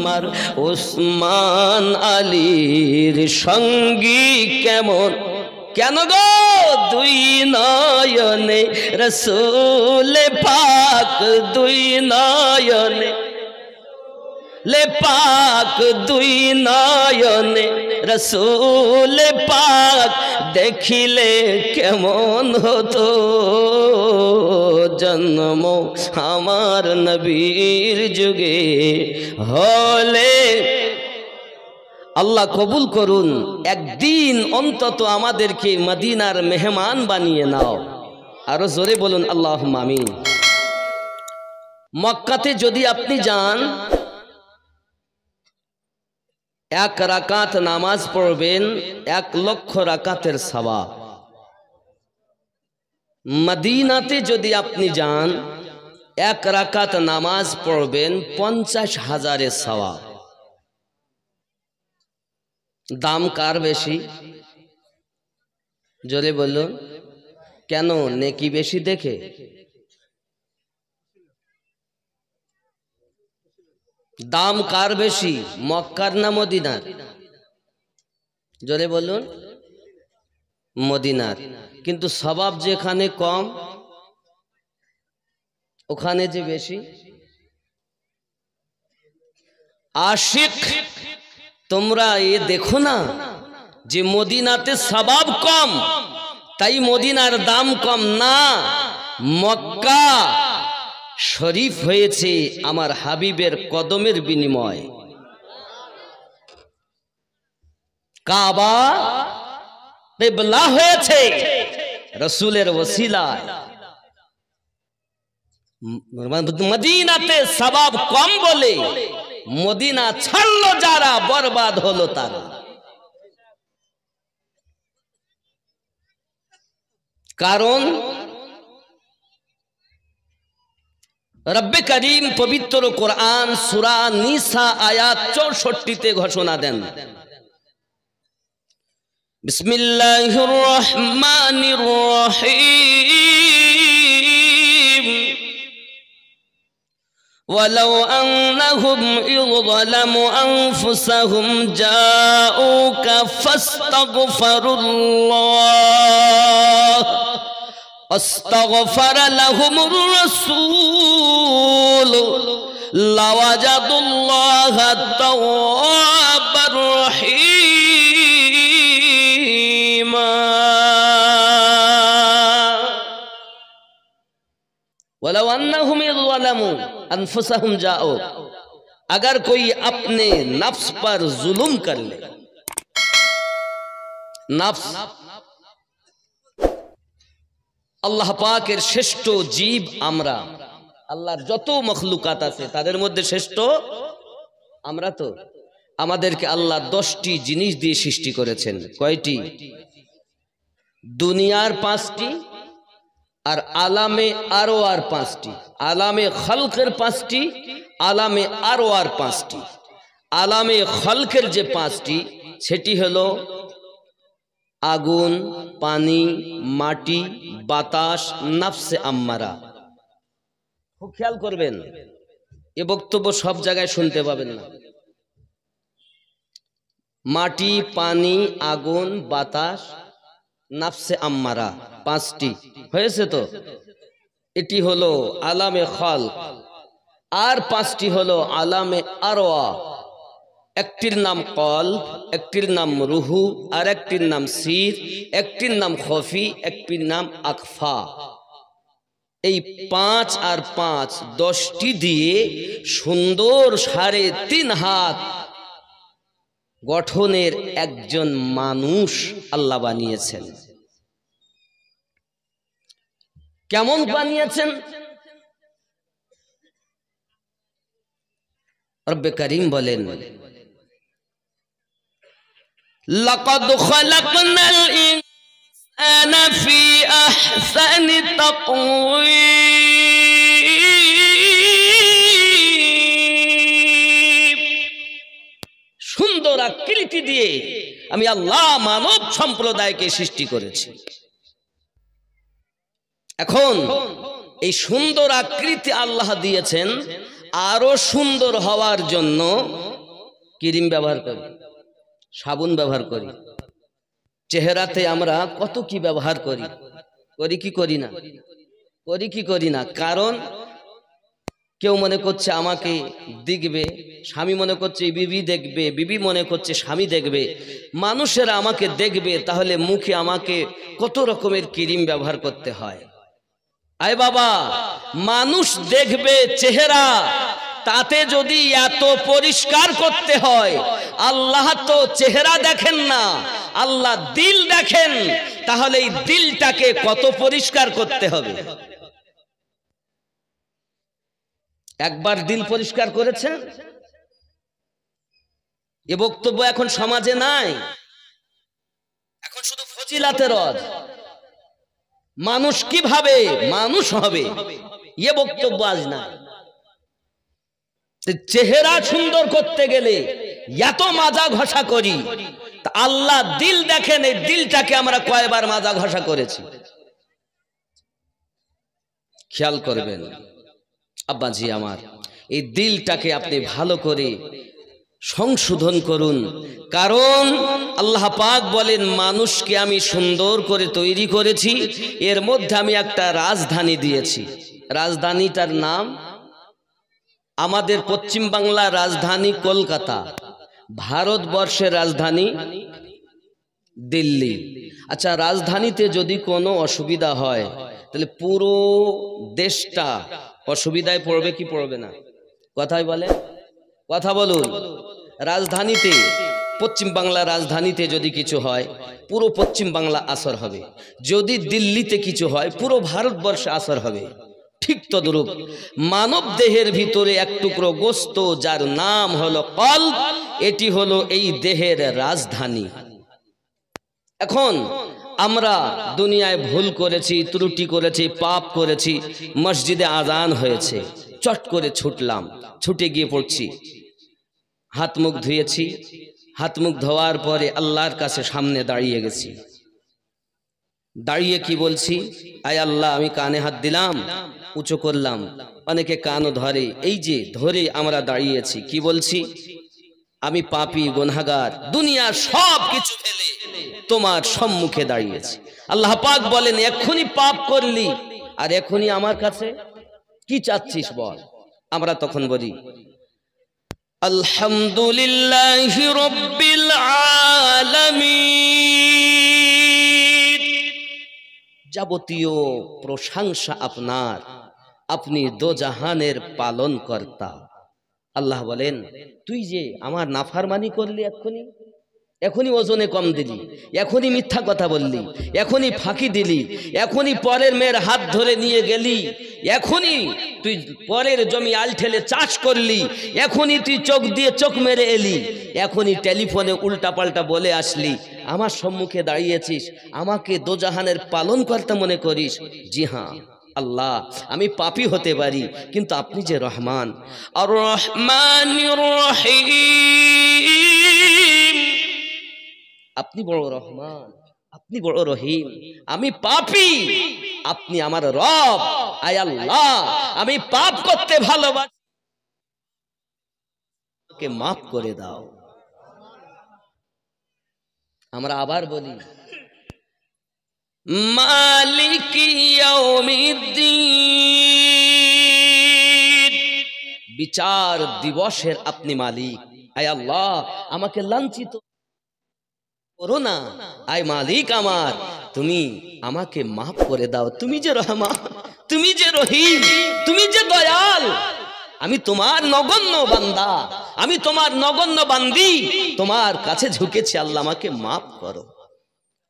আমার ওসমান আলীর সঙ্গী কেমন, কেন গো দুই নয়নে রসূল পাক, দুই নয়নে লে পাক, দুই নয়নে রসূল পাক দেখিলে কেমন হতো জন্ম আমার নবীর যুগে হলে। আল্লাহ কবুল করুন, একদিন অন্তত আমাদেরকে মদিনার মেহমান বানিয়ে নাও। আরো জোরে বলুন আল্লাহুম্মা আমিন। মক্কাতে যদি আপনি যান, এক রাকাত নামাজ পড়বেন 1,00,000 রাকাতের সওয়াব। মদিনাতে যদি আপনি যান, এক রাকাত নামাজ পড়বেন 50,000 সওয়াব। দাম কার বেশি? জোরে বলুন। কেন? নেকি বেশি দেখে? দাম কার বেশি, মক্কার না মদিনার? জোরে বলুন। মদিনার। কিন্তু সওয়াব যেখানে কম ওখানে যে বেশি। আশিক তোমরা এ দেখো না যে মদিনাতে সওয়াব কম তাই মদিনার দাম কম না, মক্কা শরীফ হয়েছে আমার হাবিবের কদমের বিনিময়। কাবা কিবলা হয়েছে রাসূলের ওসিলায়। মদিনাতে সওয়াব কম বলে মদিনা ছাড়লো যারা, বরবাদ হলো তারা। কারণ রব্বে করিম পবিত্র কোরআন সূরা নিসা আয়াত 64 ঘোষণা দেন, বিসমিল্লাহির রহমানির রহিম, ওয়ালাউ আন্নাহুম ইযলামু আনফুসাহুম জাউকা ফাস্তাগফিরুল্লাহ আস্তাগফারা লাহুমুর রাসূল লাওয়াজাদুল্লাহা তাওয়াবার রহিমা। ওয়ালাউ আন্নাহুম ইযলামু अनफुसहुम जाओ, अगर कोई अपने नफ्स पर जुल्म कर ले, नफ्स আল্লাহ পাকের শ্রেষ্ঠ জীব আমরা, আল্লাহর যত মখলুকাত আছে তাদের মধ্যে শ্রেষ্ঠ আমরা। তো আমাদেরকে আল্লাহ 10টি জিনিস দিয়ে সৃষ্টি করেছেন। কয়টি? দুনিয়ার 5টি, আর আলামে আরো আর 5টি, আলামে খালকের 5টি, আলামে আরো আর 5টি। আলামে খালকের যে 5টি সেটি হলো আগুন, পানি, মাটি, বাতাস, নফসে আম্মারা। খুব খেয়াল করবেন, এ বক্তব্য সব জায়গায় শুনতে পাবেন না। মাটি, পানি, আগুন, বাতাস, নফসে আম্মারা 5টি হয়েছে। তো এটি হলো আলামে খালক। আর 5টি হলো আলামে আরওয়া। একটির নাম কলব, একটির নাম রুহু, আর একটির নাম সির, একটির নাম খফি, একটির নাম আকফা। এই 5 আর 5 10টি দিয়ে সুন্দর 3.5 হাত গঠনের একজন মানুষ আল্লাহ বানিয়েছেন। কেমন বানিয়েছেন? রব্বে করিম বলেন, লাকাদ খালাকনাল ইনসানা ফি আহসানি তাকওয়িম। সুন্দর আকৃতি দিয়ে আমি আল্লাহ মানব সম্প্রদায়কে সৃষ্টি করেছি। এখন এই সুন্দর আকৃতি আল্লাহ দিয়েছেন, আরো সুন্দর হওয়ার জন্য ক্রিম ব্যবহার করি, সাবুন ব্যবহার করি, চেহারাতে আমরা কত কি ব্যবহার করি, করি কি করি না, করি কি করি না। কারণ কেউ মনে করছে আমাকে দেখবে, স্বামী মনে করছে বিবি দেখবে, বিবি মনে করছে স্বামী দেখবে, মানুষেরা আমাকে দেখবে, তাহলে মুখে আমাকে কত রকমের ক্রিম ব্যবহার করতে হয়। আয় বাবা, মানুষ দেখবে চেহারা, তাতে যদি এত পরিষ্কার করতে হয়, আল্লাহ তো চেহারা দেখেন না, আল্লাহ দিল দেখেন, তাহলে এই দিলটাকে কত পরিষ্কার করতে হবে। একবার দিল পরিষ্কার করেছেন? এ বক্তব্য এখন সমাজে নাই, এখন শুধু ফজিলাতের রদ। মানুষ কিভাবে মানুষ হবে এ বক্তব্য আজ না। চেহারা সুন্দর করতে গেলে এত মাজা ঘষা করি, আল্লাহ দিল দেখেন, এই দিলটাকে আমরা কয়বার মাজা ঘষা করেছি খেয়াল করবেন। আব্বাজি আমার, এই দিলটাকে আপনি ভালো করে সংশোধন করুন, কারণ আল্লাহ পাক বলেন মানুষকে আমি সুন্দর করে তৈরি করেছি, এর মধ্যে আমি একটা রাজধানী দিয়েছি। রাজধানীটার নাম, আমাদের পশ্চিম বাংলার রাজধানী কলকাতা, ভারতবর্ষের রাজধানী দিল্লি। আচ্ছা, রাজধানীতে যদি কোনো অসুবিধা হয় তাহলে পুরো দেশটা অসুবিধায় পড়বে কি পড়বে না? কথাই বলে, কথা বলুন। রাজধানীতে, পশ্চিম বাংলা রাজধানীতে যদি কিছু হয়, পুরো পশ্চিম বাংলা আসর হবে। যদি দিল্লিতে কিছু হয়, পুরো ভারতবর্ষে আসর হবে। ঠিক তদ্রূপ মানব দেহের ভিতরে এক টুকরো গোস্ত, যার নাম হলো কলব, এটি হলো এই দেহের রাজধানী। এখন আমরা দুনিয়ায় ভুল করেছি, ত্রুটি করেছি, পাপ করেছি, মসজিদে আজান হয়েছে, চট করে ছুটলাম, ছুটে গিয়ে পড়ছি, হাত মুখ ধুয়েছি, হাত মুখ ধোয়ার পরে আল্লাহর কাছে সামনে দাঁড়িয়ে গেছি। দাঁড়িয়ে কি বলছি? আয় আল্লাহ, আমি কানে হাত দিলাম, উঁচু করলাম, অনেকে কানও ধরে, এই যে ধরে আমরা দাঁড়িয়েছি, কি বলছি? আমি পাপী গুনাহগার, দুনিয়ার সব কিছু ফেলে তোমার সম্মুখে দাঁড়িয়েছি। আল্লাহ পাক বলেন, এখনই পাপ করলি আর এখনই আমার কাছে কি চাচ্ছিস বল? আমরা তখন বলি আলহামদুলিল্লাহি রাব্বিল আলামিন, যাবতীয় প্রশংসা আপনার, আপনি দোজাহানের পালন কর্তা। আল্লাহ বলেন, তুই যে আমার নাফরমানি করলি, এখনই ওজনে কম দিলি, এখনই মিথ্যা কথা বললি, এখনই ফাঁকি দিলি, এখনই পরের মেয়ের হাত ধরে নিয়ে গেলি, এখনই তুই পরের জমি আল ঠেলে চাষ করলি, এখনই তুই চোখ দিয়ে চোখ মেরে এলি, এখনই টেলিফোনে উল্টা পাল্টা বলে আসলি, আমার সম্মুখে দাঁড়িয়েছিস, আমাকে দোজাহানের পালন করতে মনে করিস। জি হ্যাঁ আল্লাহ, আমি পাপী হতে পারি, কিন্তু আপনি যে রহমান, আর রহমানির রহিম, আপনি বড় রহমান, আপনি বড় রহিম। আমি পাপী, আপনি আমার রব। আয় আল্লাহ, আমি পাপ করতে ভালোবাসি, আমাকে মাফ করে দাও। আমরা আবার বলি মালিকি ইয়াউমিদ্দিন, বিচার দিবসের আপনি মালিক। আয় আল্লাহ, আমাকে লাঞ্ছিত করো না। আয় মালিক আমার, তুমি আমাকে মাফ করে দাও। তুমি যে রহমান, তুমি যে রহিম, তুমি যে দয়াল, আমি তোমার নগণ্য বান্দা, আমি তোমার নগণ্য বান্দি, তোমার কাছে ঝুঁকেছি, আল্লাহ আমাকে মাফ করো।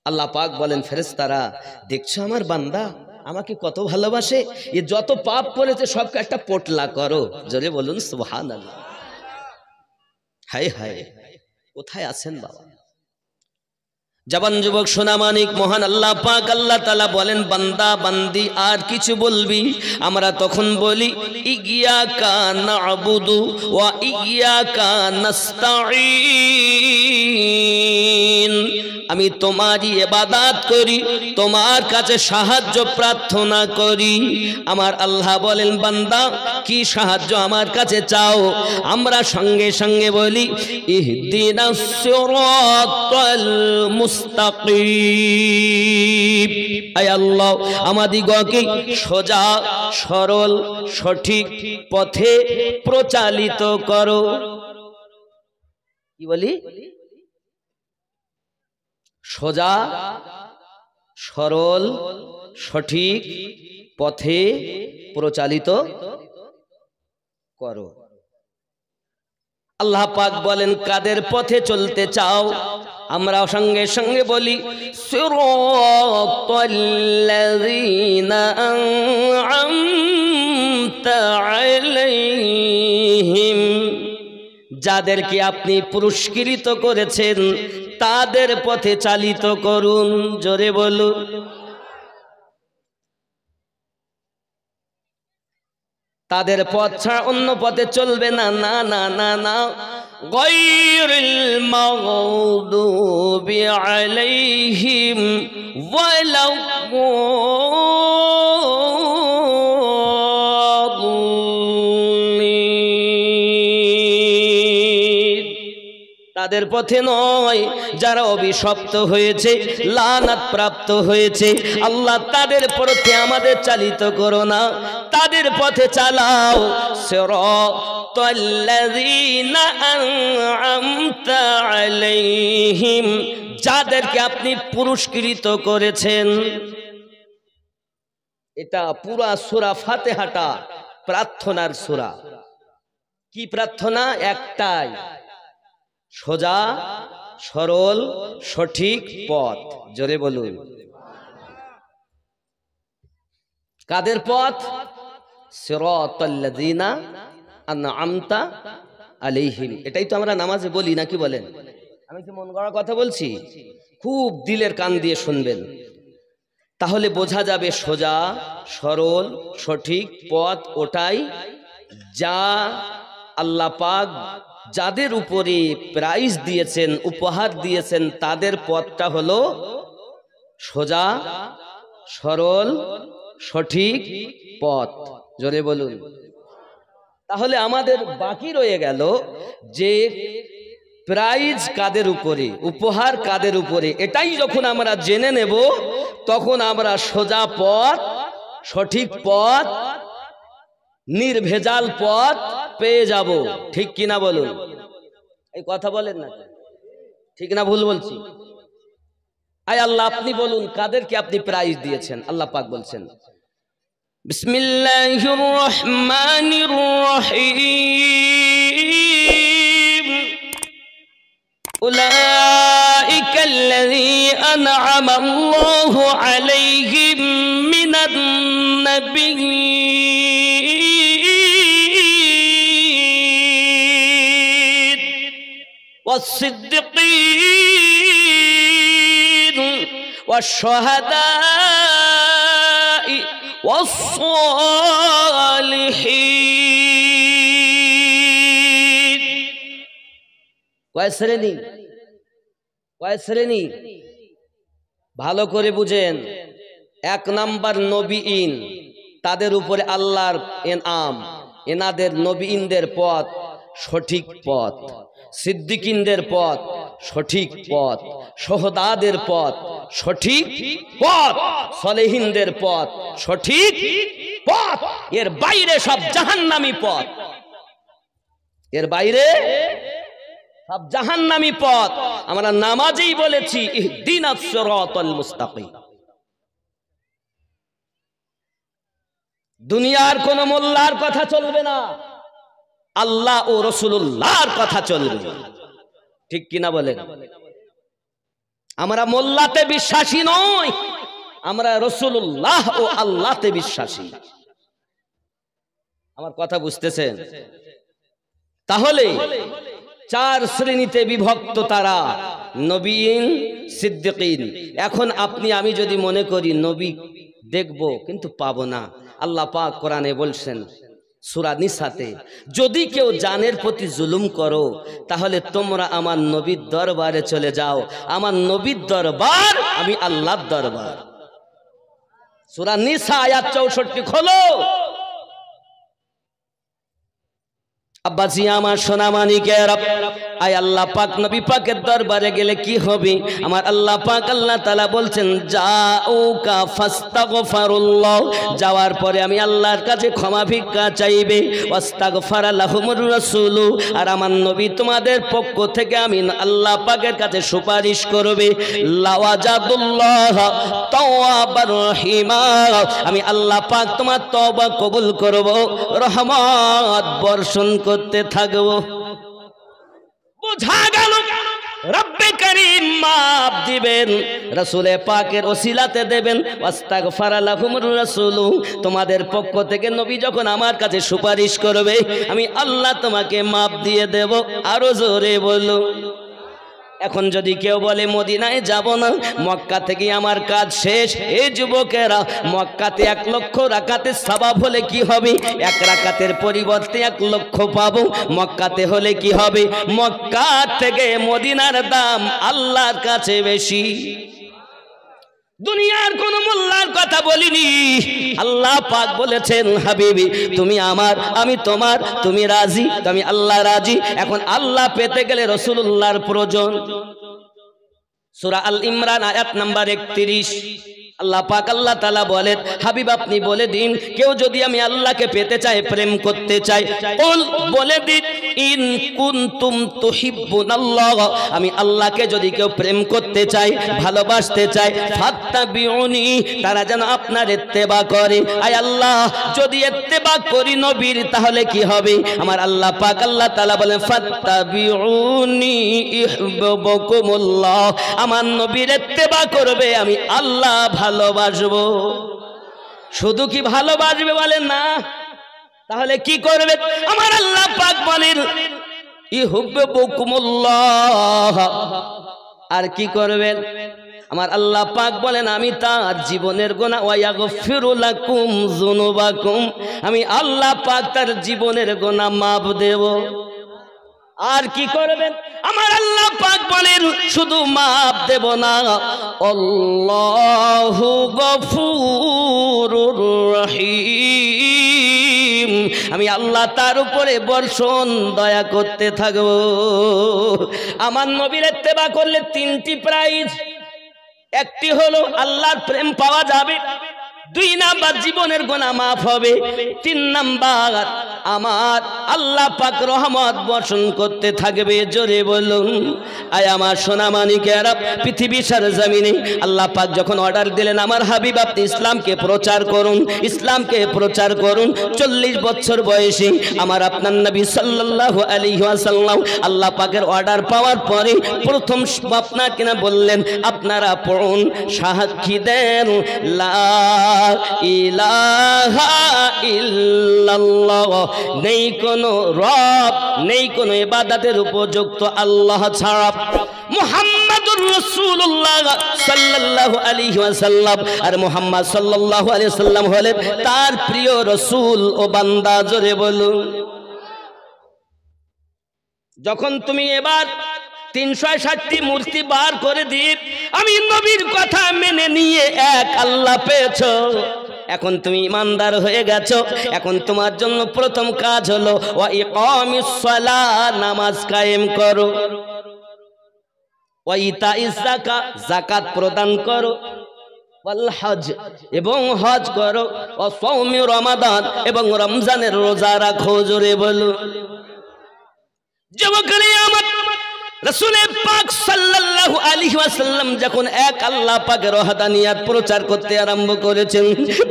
আল্লাহ পাক বলেন, ফেরেশতারা, দেখছো আমার বান্দা আমাকে কত ভালোবাসে, এ যত পাপ করেছে সবকে একটা পোটলা করো। জোরে বলুন সুবহানাল্লাহ। হায় হায়, কোথায় আছেন বাবা? জবান যুবক সোনা মানিক মহান আল্লাহ পাক আল্লাহ তাআলা বলেন, বান্দা বান্দি আর কিছু বলবি? আমরা তখন বলি ইয়্যাকা না'বুদু ওয়া ইয়্যাকা নাস্তাঈন। আমি তোমারই ইবাদত করি, তোমার কাছে সাহায্য প্রার্থনা করি। আমার আল্লাহ বলেন, বান্দা কি সাহায্য আমার কাছে চাও? আমরা সঙ্গে সঙ্গে বলি ইহদিনাস সিরাতাল মুস্তাকিম। আয় আল্লাহ, আমাদিগকে সোজা সরল সঠিক পথে প্রচালিত করো। কি বলি? সোজা সরল সঠিক পথে প্রচালিত করো। আল্লাহ পাক বলেন, কাদের পথে চলতে চাও? আমরা সঙ্গে সঙ্গে বলি সিরাতাল্লাযীনা আন'আমতা আলাইহিম, যাদেরকে আপনি পুরস্কৃত করেছেন তাদের পথে চালিত করুন। জোরে বলুন। তাদের পথ ছাড়া অন্য পথে চলবে না। না না না না, গায়রিল মাগদুবি আলাইহিম ওয়ালাদ। তাদের পথে নয় যারা অভিশপ্ত হয়েছে, লানাত প্রাপ্ত হয়েছে। আল্লাহ তাদের পথে আমাদের চালিত করো না, তাদের পথে চালাও। সিরাতাল্লাযীনা আন'আমতা আলাইহিম, যাদেরকে আপনি পুরস্কৃত করেছেন। এটা পুরা সূরা ফাতিহাটা প্রার্থনার সূরা। কি প্রার্থনা? একটাই, সোজা সরল সঠিক পথ। জোরে বলুন। কাদের পথ? সিরাতাল্লাযীনা আন'আমতা আলাইহিম। এটাই তো আমরা নামাজে বলি, নাকি বলেন? আমি কি মন গড়া কথা বলছি? খুব দিলের কান দিয়ে শুনবেন, তাহলে বোঝা যাবে সোজা সরল সঠিক পথ ওটাই যা আল্লাহ পাক যাদের উপরে প্রাইজ দিয়েছেন, উপহার দিয়েছেন, তাদের পথটা হলো সোজা সরল সঠিক পথ। জোরে বলুন। তাহলে আমাদের বাকি রয়ে গেল যে প্রাইজ কাদের উপরে, উপহার কাদের উপরে। এটাই যখন আমরা জেনে নেব তখন আমরা সোজা পথ, সঠিক পথ, নির্ভেজাল পথ পেয়ে যাব। ঠিক কিনা বলুন? এই কথা বলেন না, ঠিক না ভুল বলছি? আয় আল্লাহ, আপনি বলুন কাদেরকে আপনি প্রাইজ দিয়েছেন? আল্লাহ পাক বলছেন, বিসমিল্লাহির রহমানির রহিম, উলাইকাল্লাযীনা আন'আমা আল্লাহু আলাইহিম মিনান নাবিয়্যিন ওয়াস-সিদ্দীকিন ওয়াশ-শুহাদা'i ওয়াস-সালিহিন। কয় শ্রেণী? কয় শ্রেণী? ভালো করে বুঝেন। এক নাম্বার নবীন, তাদের উপরে আল্লাহর এনাম, এনাদের নবীনদের পথ সঠিক পথ, সিদ্দিকিনদের পথ সঠিক পথ, শুহাদাদের পথ সঠিক পথ, সালেহিনদের পথ সঠিক পথ। এর বাইরে সব জাহান্নামী পথ, এর বাইরে সব জাহান্নামী পথ। আমরা নামাজেই বলেছি ইহদিনাস সিরাতাল মুস্তাকিম। দুনিয়ার কোন মোল্লার কথা চলবে না, আল্লাহ ও রাসূলুল্লাহর কথা চলবে। ঠিক কিনা বলেন? আমরা মোল্লাতে বিশ্বাসী নই, আমরা রাসূলুল্লাহ ও আল্লাহতে বিশ্বাসী। আমার কথা বুঝতেছেন? তাহলে চার শ্রেণীতে বিভক্ত তারা, নবীন, সিদ্দিকিন। এখন আপনি আমি যদি মনে করি নবী দেখব কিন্তু পাবো না, আল্লাহ পাক কোরআনে বলছেন সূরা নিসাতে, যদি কেউ জানের প্রতি জুলুম করো তাহলে তোমরা আমার নবীর দরবারে চলে যাও। আমার নবীর দরবার আমি আল্লাহর দরবার। সূরা নিসা আয়াত 64 খোলো। আব্বাজি আমার সোনা মানিকেরা, আয় আল্লাহ পাক নবী পাকের দরবারে গেলে কি হবে? আমার আল্লাহ পাক আল্লাহ তাআলা বলছেন যাউকা ফাস্তাগফিরুল্লাহ, যাওয়ার পরে আমি আল্লাহর কাছে ক্ষমা ভিক্ষা চাইবে, ওয়াস্তাগফারা লাহুমুর রাসূল, আর আমার নবী তোমাদের পক্ষ থেকে আমি আল্লাহ পাকের কাছে সুপারিশ করবে। লাওয়াজাদুল্লাহ তাওয়াবার রহিমা, আমি আল্লাহ পাক তোমার তওবা কবুল করব, রহমত বর্ষণ করতে থাকবো। বোঝা গেল রব্বে করিম মাফ দিবেন, রাসূলে পাকের ওসিলাতে দেবেন। ওয়াস্তাগফারা লাহুমুর রাসূল, তোমাদের পক্ষ থেকে নবী যখন আমার কাছে সুপারিশ করবে আমি আল্লাহ তোমাকে মাফ দিয়ে দেব। আরো জোরে বলো। এখন যদি কেউ বলে মদিনায় যাব না, মক্কা থেকে আমার কাজ শেষ, এই যুবকেরা মক্কাতে 1 লক্ষ রাকাতের সওয়াব হলে কি হবে? 1 রাকাতের পরিবর্তে 1 লক্ষ পাবো। মক্কাতে হলে কি হবে? মক্কা থেকে মদিনার দাম আল্লাহর কাছে বেশি। দুনিয়ার কোন মোল্লার কথা বলিনি, আল্লাহ পাক বলেছেন হাবিবি তুমি আমার, আমি তোমার, তুমি রাজি, আমি আল্লাহ রাজি। এখন আল্লাহ পেতে গেলে রাসূলুল্লাহর প্রয়োজন। সূরা আল ইমরান আয়াত নাম্বার 31 আল্লাহ পাক আল্লাহ তাআলা বলেন হাবিব আপনি বলে দিন, কেউ যদি আমি আল্লাহকে পেতে চায়, প্রেম করতে চায়, কুল বলে দিন ইন কুনতুম তুহিব্বুনাল্লাহ, আমি আল্লাহকে যদি কেউ প্রেম করতে চায়, ভালোবাসতে চায়, ফাত্তাবিউনি, তারা যেন আপনার ইত্তেবা করে। আয় আল্লাহ যদি ইত্তেবা করি নবীর তাহলে কি হবে? আমার আল্লাহ পাক আল্লাহ তাআলা বলেন ফাত্তাবিউনি ইউহিব্বুকুমুল্লাহ, আমার নবীর ইত্তেবা করবে আমি আল্লাহ ভালোবাসবো। শুধু কি ভালোবাসবে বলেন না, তাহলে কি করবে? আমার আল্লাহ পাক বলেন ইউহিব্বুকুমুল্লাহ, আর কি করবেন? আমার আল্লাহ পাক বলেন আমি তার জীবনের গুনাহ ওয়া ইয়াগফিরু লাকুম যুনুবাকুম, আমি আল্লাহ পাক তার জীবনের গুনাহ মাফ দেব। আর কি করবেন? আমার আল্লাহ পাক বলেন শুধু মাফ দেব না, আল্লাহু গফুরুর রহিম, আমি আল্লাহ তার উপরে বর্ষণ দয়া করতে থাকব। আমার নবীর ইত্তেবা করলে 3টি প্রাইজ। একটি হলো আল্লাহর প্রেম পাওয়া যাবে, 2 নাম্বার জীবনের গুনাহ মাফ হবে, 3 নাম্বার আমার আল্লাহ পাক রহমত বর্ষণ করতে থাকবে। জোরে বলুন। আয় আমার সোনা মানিকেরা, পৃথিবীর সরজমিনে আল্লাহ পাক যখন অর্ডার দিলেন আমার হাবিব আপনি ইসলামকে প্রচার করুন, ইসলামকে প্রচার করুন, 40 বছর বয়সে আমার আপনার নবী সাল্লাল্লাহু আলাইহি ওয়াসাল্লাম আল্লাহ পাকের অর্ডার পাওয়ার পরে প্রথম আপনাকে না বললেন আপনারা পড়ুন, সাক্ষী দেন লা ইলাহা ইল্লাল্লাহ, নেই কোনো রব, নেই কোনো ইবাদতের উপযুক্ত আল্লাহ ছাড়া, মুহাম্মাদুর রাসূলুল্লাহ সাল্লাল্লাহু আলাইহি ওয়াসাল্লাম, আর মুহাম্মদ সাল্লাল্লাহু আলাইহি ওয়াসাল্লাম হলেন তার প্রিয় রাসূল ও বান্দা। জোরে বলুন। যখন তুমি এবার 360টি মূর্তি বার করে দিয়ে আমি নবীর কথা মেনে নিয়ে এক আল্লাহ পেয়েছো, এখন তুমি ইমানদার হয়ে গেছো। এখন তোমার জন্য প্রথম কাজ হলো ওয়া ইকামিস সালাত, নামাজ কায়েম করো, ওয়া ইতাইজ যাকাত, যাকাত প্রদান করো, ওয়াল হজ, এবং হজ করো, ওয়া সাওমি রমাদান, এবং রমজানের রোজা রাখো। জোরে বলো। যুবকরা আমার রাসূল পাক সাল্লাল্লাহু আলাইহি ওয়াসাল্লাম যখন এক আল্লাহ পাকের ওয়াহদানিয়াত প্রচার করতে আরম্ভ করেছেন,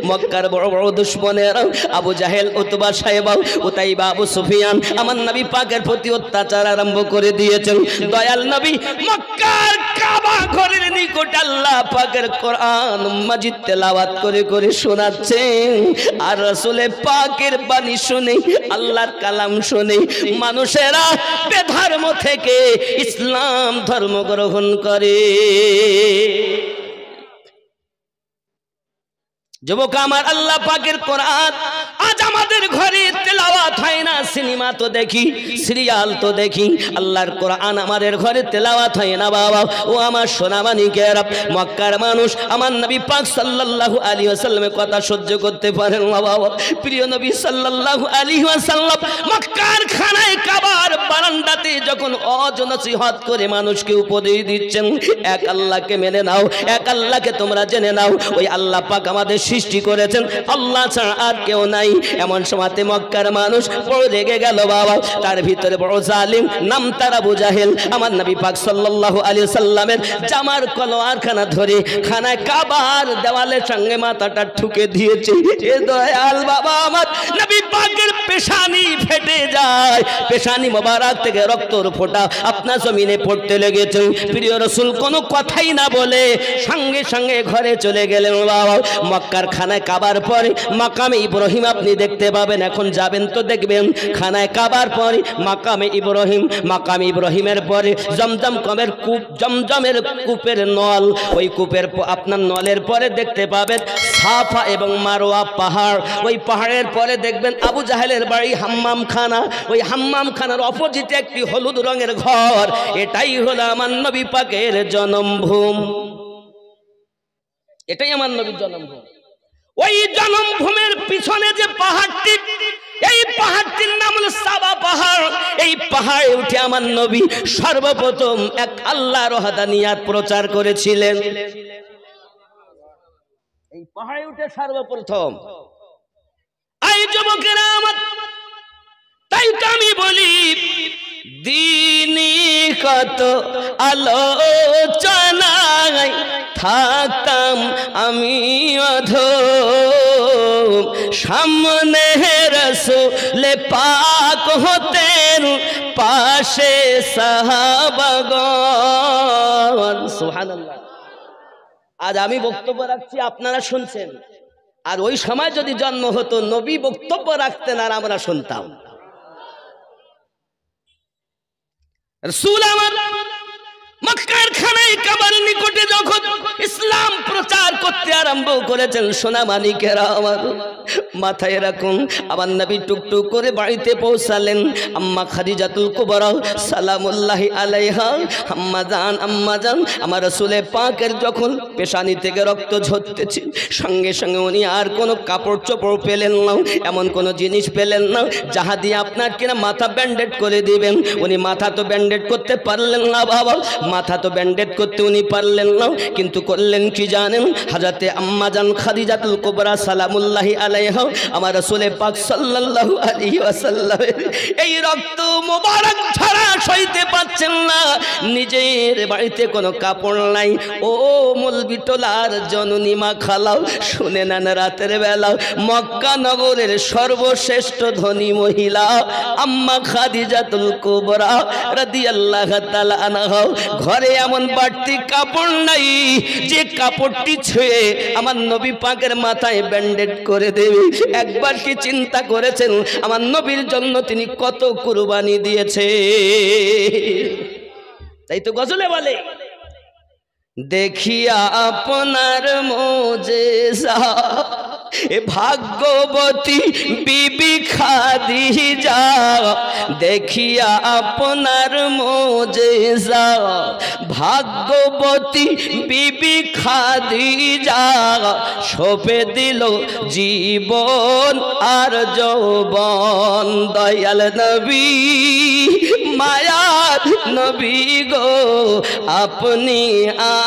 মক্কার বড় বড় দুশমনেরা আবু জাহেল, উতবা, সাইবা, উতাইবা, আবু সুফিয়ান আমার নবী পাকের প্রতি অত্যাচার আরম্ভ করে দিয়েছেন। দয়াল নবী মক্কার কাবা ঘরের নিকট আল্লাহ পাকের কোরআন মাজিদ তেলাওয়াত করে করে শোনাচ্ছেন, আর রাসূল পাকের বাণী শুনে, আল্লাহর কালাম শুনে মানুষেরা বেধর্ম থেকে ইসলাম ধর্ম গ্রহণ করে। যুবক আমার, আল্লাহ পাকের কোরআন আজ আমাদের ঘরে তেলাওয়াত হয় না। সিনেমা তো দেখি, সিরিয়াল তো দেখি, আল্লাহর কোরআন আমাদের ঘরে তেলাওয়াত হয় না বাবা। ও আমার সোনামানিকেরা, মক্কার মানুষ আমার নবী পাক সাল্লাল্লাহু আলাইহি ওয়াসাল্লামের কথা সহ্য করতে পারেন না বাবা। প্রিয় নবী সাল্লাল্লাহু আলাইহি ওয়াসাল্লাম মক্কার খানায় কাবার বারান্দাতে যখন অজনসিহত করে মানুষকে উপদেশ দিচ্ছেন, এক আল্লাহকে মেনে নাও, এক আল্লাহকে তোমরা জেনে নাও। ওই আল্লাহ পাক আমাদের সৃষ্টি করেছেন, আল্লাহ ছাড়া আর কেউ নাই। এমন সময়তে মক্কার মানুষ বড় রেগে গেল বাবা। তার ভিতরে বড় জালিম, নাম তার আবু জাহেল আমার নবী পাক সাল্লাল্লাহু আলাইহি সাল্লামের জামার কলোয়ারখানা ধরে খানায় কাবার দেওয়ালের সঙ্গে মাথাটা ঠুকে দিয়েছে। এ দয়াল বাবা, আমার নবী পাকের পেশানি ফেটে যায়, পেশানি মোবারক থেকে রক্তর ফোঁটা আপনার জমিনে পড়তে লেগেছে। প্রিয় রাসূল কোনো কথাই না বলে সঙ্গে সঙ্গে ঘরে চলে গেলেন বাবা। মক্কার খানায় কাবার পরে মাকামে ইব্রাহিম আপনি দেখতে পাবেন, এখন যাবেন তো দেখবেন। খানায় কাবার পরে মাকামে ইব্রাহিম, মাকামে ইব্রাহিমের পরে জমজমের কূপ, জমজমের কূপের নল, ওই কূপের আপনার নলের পরে দেখতে পাবেন সাফা এবং মারওয়া পাহাড়, ওই পাহাড়ের পরে দেখবেন আবু জাহেলের বাড়ি হাম্মাম খানা, ওই হাম্মাম খানার অপোজিটে একটি হলুদ রঙের ঘর। এটাই হলো আমার নবী পাকের জন্মভূমি, এটাই আমার নবীর জন্মভূমি। ওই জন্মভূমির পিছনে যে পাহাড়টি, এই পাহাড়টির নাম হলো সাবা পাহাড়। এই পাহাড়ে উঠে আমার নবী সর্বপ্রথম এক আল্লাহর ওয়াহদানিয়াত প্রচার করেছিলেন। এই পাহাড়ে উঠে সর্বপ্রথম। এই যুবকেরা আমার, তাই তো আমি বলি দিনী কত আলোচনায় থাকতাম আমি অধম, সামনে রাসূল পাক হতেন, পাশে সাহাবাগণ। সুবহানাল্লাহ। আজ আমি বক্তব্য রাখছি, আপনারা শুনছেন, আর ওই সময় যদি জন্ম হতো নবী বক্তব্য রাখতেন আর আমরা শুনতাম। রাসূল আমার মক্কার খানায় কাবার নিকটে যখন ইসলাম প্রচার করতে আরম্ভ করেছেন, সোনা মানিকেরা আমার মাথায় রাখুন, আমার নবী টুকটুক করে বাড়িতে পৌঁছালেন। আম্মা খাদিজাতুল কুবরা সালামুল্লাহি আলাইহা, আম্মা জান আমার রাসূল পাকের যখন পেশানি থেকে রক্ত ঝরতেছে, সঙ্গে সঙ্গে উনি আর কোনো কাপড় চোপড় পেলেন না, এমন কোনো জিনিস পেলেন না যাহা দিয়ে আপনার কিনা মাথা ব্যান্ডেড করে দিবেন। উনি মাথা তো ব্যান্ডেড করতে পারলেন না বাবা, মাথা তো ব্যান্ডেড করতে উনি পারলেন না, কিন্তু করলেন কি জানেন? হযরতে আম্মা জান খাদিজাতুল কুবরা সালামুল্লাহি আলাইহা আমার রাসূল পাক সাল্লাল্লাহু আলাইহি ওয়াসাল্লাম এই রক্ত মোবারক ঝরা সইতে পারছেন না, নিজের বাড়িতে কোনো কাপড় নাই। ও মলবিটোলার জননী মা খালাও, শুনে নেন, রাতের বেলা মক্কা নগরের সর্বশ্রেষ্ঠ ধনী মহিলা আম্মা খাদিজাতুল কুবরা রাদিয়াল্লাহু তাআলা আনহা ঘরে এমন বাড়তি কাপড় নাই যে কাপড়টি ছুঁয়ে আমার নবী পাকের মাথায় ব্যান্ডেড করে দেবে। একবার কি চিন্তা করেছেন আমার নবীর জন্য তিনি কত কুরবানি দিয়েছে? তাই তো গজলে বলে, দেখিয়া আপনার মোজেজা এ ভাগ্যবতী বিবি খাদিজা, দেখিয়া আপনার মোজেজা ভাগ্যবতী বিবি খাদিজা, সঁপে দিল জীবন আর যৌবন। দয়াল নবী মায়ার নবী গো, আপনি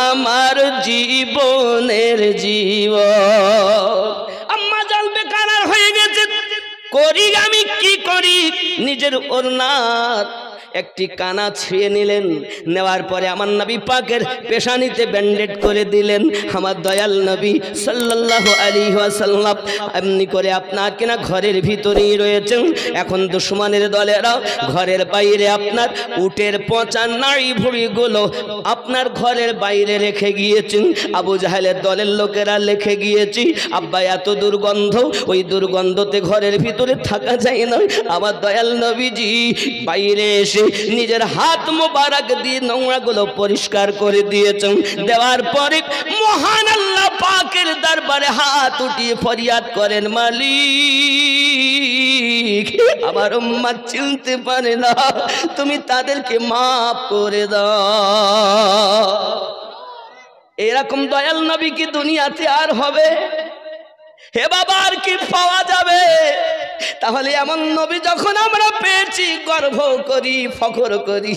আমার জীবনের জীবন। আম্মা জান বেকারার হয়ে গেছে, করি আমি কি করি? নিজের ওড়নার একটি কানা ছিঁড়ে নিলেন, নেওয়ার পরে আমার নবী পাকের পেশানিতে ব্যান্ডেড করে দিলেন। আমার দয়াল নবী সাল্লাল্লাহু আলাইহি ওয়াসাল্লাম এমনি করে আপনার কিনা ঘরের ভিতরেই রয়েছেন। এখন দুশমনের দলেরা ঘরের বাইরে আপনার উটের পচা নাড়ি ভুঁড়িগুলো আপনার ঘরের বাইরে রেখে গিয়েছেন। আবু জাহেলের দলের লোকেরা রেখে গিয়েছি, আব্বা এত দুর্গন্ধ, ওই দুর্গন্ধতে ঘরের ভিতরে থাকা যায় না। আমার দয়াল নবীজি বাইরে এসে এসে নিজের হাত মোবারক দিয়ে নোংরাগুলো পরিষ্কার করে দিয়েছেন। দেওয়ার পরে মহান আল্লাহ পাকের দরবারে হাত উঠিয়ে ফরিয়াদ করেন, মালিক আমার উম্মত চিনতে পারে না, তুমি তাদেরকে মাফ করে দাও। এরকম দয়াল নবী কি দুনিয়াতে আর হবে? হে বাবা, আর কি পাওয়া যাবে? তাহলে এমন নবী যখন আমরা পেয়েছি, গর্ব করি, ফখর করি,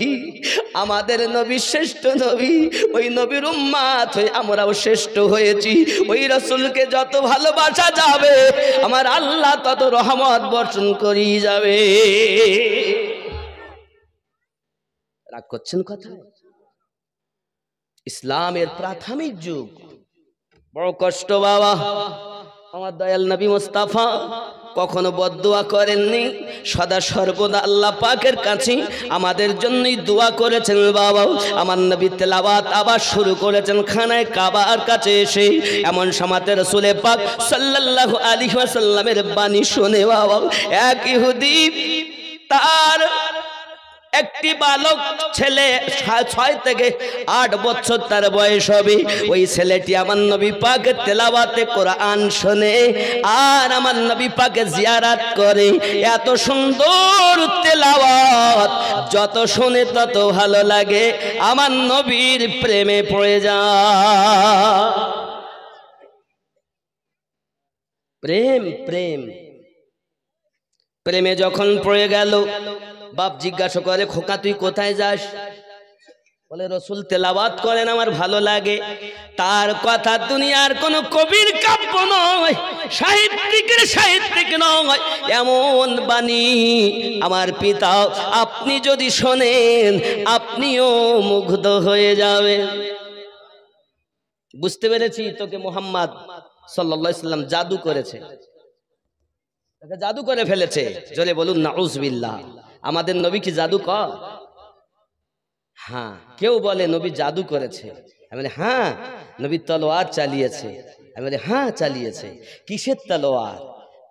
আমাদের নবী শ্রেষ্ঠ নবী, ওই নবীর উম্মত হয়ে আমরাও শ্রেষ্ঠ হয়েছি। ওই রাসূলকে যত ভালোবাসা যাবে, আমার আল্লাহ তত রহমত বর্ষণ করি যাবে। রাগ করছেন কথা? ইসলামের প্রাথমিক যুগ বড় কষ্ট বাবা। আমার দয়াল নবী মুস্তাফা কখনো বদদুয়া করেননি, সদা সর্বদা আল্লাহ পাকের কাছে আমাদের জন্যই দোয়া করেছেন বাবা। আমার নবী তেলাওয়াত আবার শুরু করেছেন খানায় কাবার কাছে এসে। এমন সময়তে রাসূল পাক সাল্লাল্লাহু আলাইহি ওয়াসাল্লামের বাণী শুনে বাবা, এক ইহুদি তার একটি বালক ছেলে 6 থেকে 8 বছর তার বয়স হবে, ওই ছেলেটি আমার নবী পাকের তেলাওয়াতে কোরআন শোনে আর আমার নবী পাকে জিয়ারত করে। এত সুন্দর তেলাওয়াত, যত শুনে তত ভালো লাগে, আমার নবীর প্রেমে পড়ে যায়। প্রেম প্রেম প্রেমে যখন পড়ে গেল, বাপ জিজ্ঞাসা করে, খোকা তুই কোথায় যাস? বলে রাসূল তেলাওয়াত করেন, আমার ভালো লাগে। তার কথা দুনিয়ার কোন কবির কাব্য নয়, সাহিত্যিক নয়, এমন বাণী আমার পিতা, আপনি যদি শোনেন আপনিও মুগ্ধ হয়ে যাবেন। বুঝতে পেরেছি তোকে মুহাম্মদ সাল্লাল্লাহু আলাইহি ওয়াসাল্লাম জাদু করেছে, তাকে জাদু করে ফেলেছে। জোরে বলুন নাউজুবিল্লাহ। আমাদের নবী কি জাদু কর? হ্যাঁ। কেউ বলে নবী জাদু করেছে, আমি বলি হ্যাঁ। নবী তলোয়ার চালিয়েছে, আমি বলি হ্যাঁ চালিয়েছে। কিসের তলোয়ার?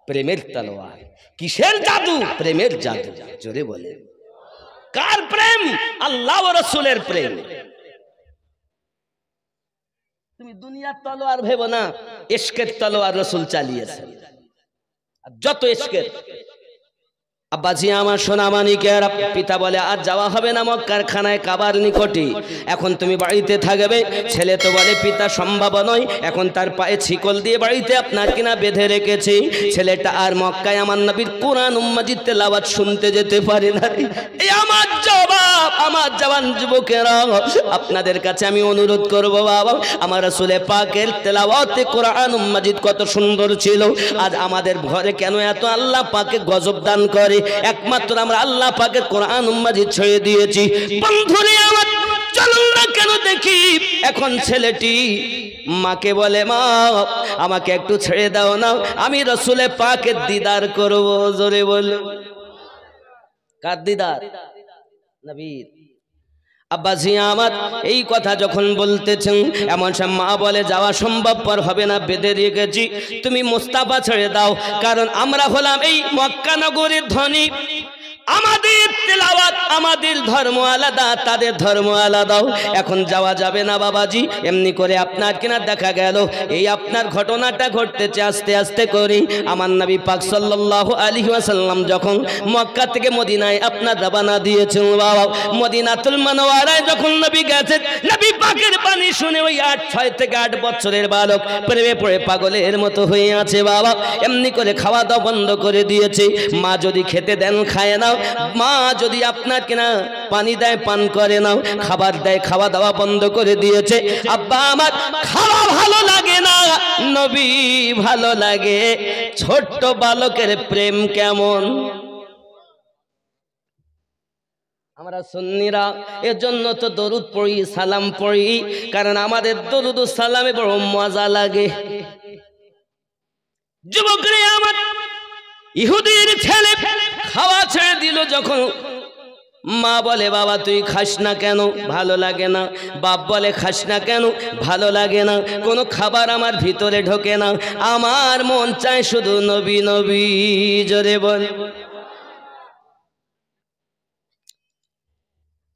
প্রেমের তলোয়ার। কিসের জাদু? প্রেমের জাদু। জোরে বলে। কার প্রেম? আল্লাহ ও রাসূলের প্রেম। তুমি দুনিয়ার তলোয়ার ভেবো না, ইশকের তলোয়ার রাসূল চালিয়েছেন। যত ইশকের। আব্বাজি আমার সোনা মানিকের পিতা বলে, আজ যাওয়া হবে না মক্কার খানায় কাবার নিকটে, এখন তুমি বাড়িতে থাকবে। ছেলে তো বলে, পিতা সম্ভব নয়, এখন তার পায়ে শিকল দিয়ে বাড়িতে আপনার কিনা বেঁধে রেখেছে। ছেলেটা আর মক্কায় আমার নবীর কোরআন মাজিদ তেলাওয়াত শুনতে যেতে পারে না। এই আমার জবাব, আমার জওয়ান যুবকেরা, আপনাদের কাছে আমি অনুরোধ করব বাবা, আমার রাসূল পাকের তেলাওয়াতে কোরআন মাজিদ কত সুন্দর ছিল। আজ আমাদের ঘরে কেন এত আল্লাহ পাকে গজব দান করে? একমাত্র আমরা আল্লাহ পাকের কোরআন মাজিদ ছেড়ে দিয়েছি। বন্ধুরে আমার, চলুন না কেন দেখি। এখন ছেলেটি মাকে বলে, মা আমাকে একটু ছেড়ে দাও না, আমি রাসূল পাকের দিদার করব। জোরে বলো। কার দিদার? নবীর। আব্বাজি আমার এই কথা যখন বলতেছেন, এমন সব মা বলে, যাওয়া সম্ভবপর হবে না, বেঁধে রেখেছি, তুমি মুস্তাফা ছেড়ে দাও। কারণ আমরা হলাম এই মক্কা নগরীর ধনী, আমাদের তেলাওয়াত, আমাদের ধর্ম আলাদা, তাদের ধর্ম আলাদা। এখন যাওয়া যাবে না বাবাজি। এমনি করে আপনার কিনা দেখা গেল এই আপনার ঘটনাটা ঘটতেছে আস্তে আস্তে করে। আমার নবী পাক সাল্লাল্লাহু আলাইহি ওয়াসাল্লাম যখন মক্কা থেকে মদিনায় আপনার রওনা দিয়েছেন বাবা, মদিনাতুল মুনাওয়ারায় যখন নবী গেছেন, নবী পাকের বাণী শুনে ওই 6 থেকে 8 বছরের বালক প্রেমে পড়ে পাগলের মতো হয়ে আছে বাবা। এমনি করে খাওয়া দাওয়া বন্ধ করে দিয়েছে। মা যদি খেতে দেন খায় না, মা যদি আপনার কিনা পানি দেয় পান করে নাও, খাবার দেয় খাওয়া দাওয়া বন্ধ করে দিয়েছে। আব্বা আমার খাওয়া ভালো লাগে না, নবী ভালো লাগে। ছোট্ট বালকের প্রেম কেমন! আমরা সুন্নিরা এজন্য তো দরুদ পড়ি, সালাম পড়ি, কারণ আমাদের দরুদ ও সালামে বড় মজা লাগে। যুবকরে আমার, ইহুদির ছেলে খাওয়া ছেড়ে দিল যখন, মা বলে, বাবা তুই খাস না কেন? ভালো লাগে না। বাপ বলে, খাস না কেন? ভালো লাগে না। কোনো খাবার আমার ভিতরে ঢোকে না, আমার মন চায় শুধু নবী নবী। জোরে বল।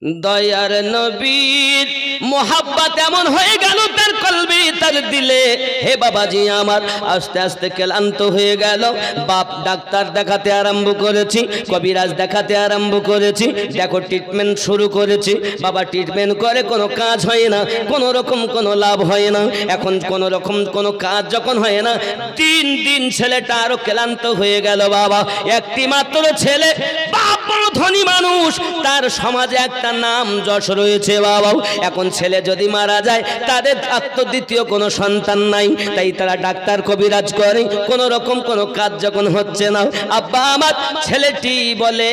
দয়ার নবীর মোহাব্বত এমন হয়ে গেল তার কলবে, তার দিলে। হে বাবাজি আমার, আস্তে আস্তে ক্লান্ত হয়ে গেল। বাপ ডাক্তার দেখাতে আরম্ভ করেছি, কবিরাজ দেখাতে আরম্ভ করেছি, দেখো ট্রিটমেন্ট শুরু করেছি। বাবা ট্রিটমেন্ট করে কোনো কাজ হয় না, কোনো রকম কোনো লাভ হয় না। এখন কোনো রকম কোনো কাজ যখন হয় না, দিন দিন ছেলেটা আরো ক্লান্ত হয়ে গেল। বাবা একটি মাত্র ছেলে, বাপ বড় ধনী মানুষ, তার সমাজে একটা নাম যশ রয়েছে। বাবা এখন ছেলে যদি মারা যায়, তাদের দ্বিতীয় কোনো সন্তান নাই, তাই তারা ডাক্তার কবিরাজ করে, কোনো রকম কোনো কাজ যখন হচ্ছে না, আব্বা আমার ছেলেটি বলে,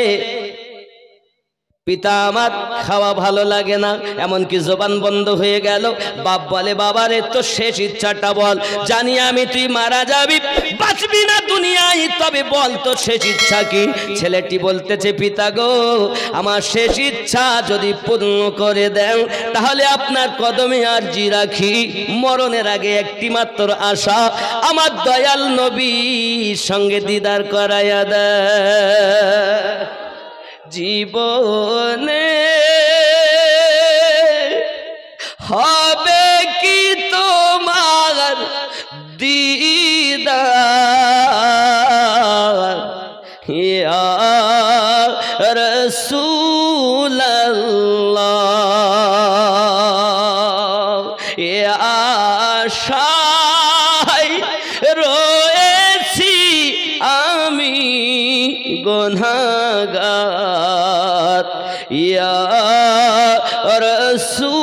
পিতা আমার খাওয়া ভালো লাগে না, এমনকি জবান বন্ধ হয়ে গেল। বাপ বলে, বাবারে তো শেষ ইচ্ছাটা বল, জানি আমি তুই মারা যাবি, বাঁচবি না দুনিয়ায়, তবে বল তো শেষ ইচ্ছা কি? ছেলেটি বলতেছে, পিতা গো, আমার শেষ ইচ্ছা যদি পূর্ণ করে দেন, তাহলে আপনার কদমে আরজি রাখি, মরণের আগে একটি মাত্র আশা, আমার দয়াল নবীর সঙ্গে দিদার করাইয়া দেয়। জীবনে হবে কি তোমার দিদার, ইয়া রাসূলুল্লাহ, এ আশায় রয়েছি আমি গুনাহগার, ইয়া রাসূলুল্লাহ।